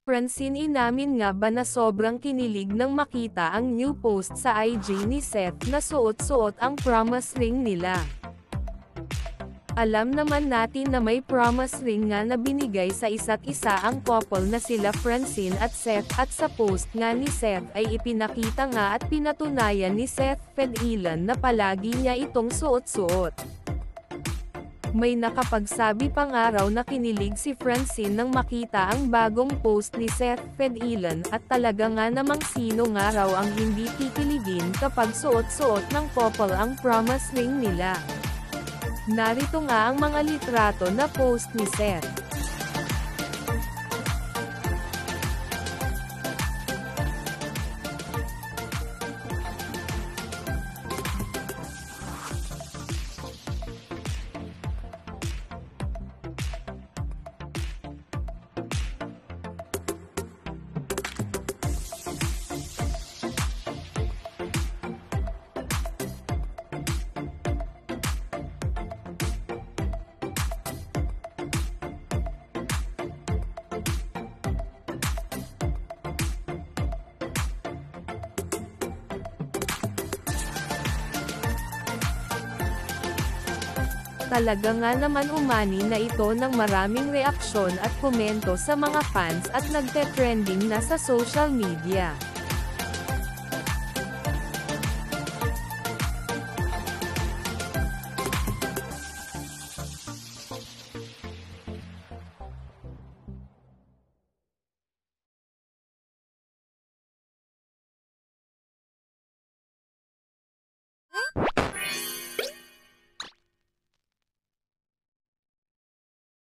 Francine inamin nga ba na sobrang kinilig nang makita ang new post sa IG ni Seth na suot-suot ang promise ring nila. Alam naman natin na may promise ring nga na binigay sa isa't isa ang couple na sila Francine at Seth, at sa post nga ni Seth ay ipinakita nga at pinatunayan ni Seth Fedilan na palagi niya itong suot-suot. May nakapagsabi pa nga raw na kinilig si Francine nang makita ang bagong post ni Seth Fedilan, at talaga nga namang sino nga raw ang hindi kikiligin kapag suot-suot ng couple ang promise ring nila. Narito nga ang mga litrato na post ni Seth. Talaga nga naman umani na ito ng maraming reaksyon at komento sa mga fans at nagte-trending na sa social media.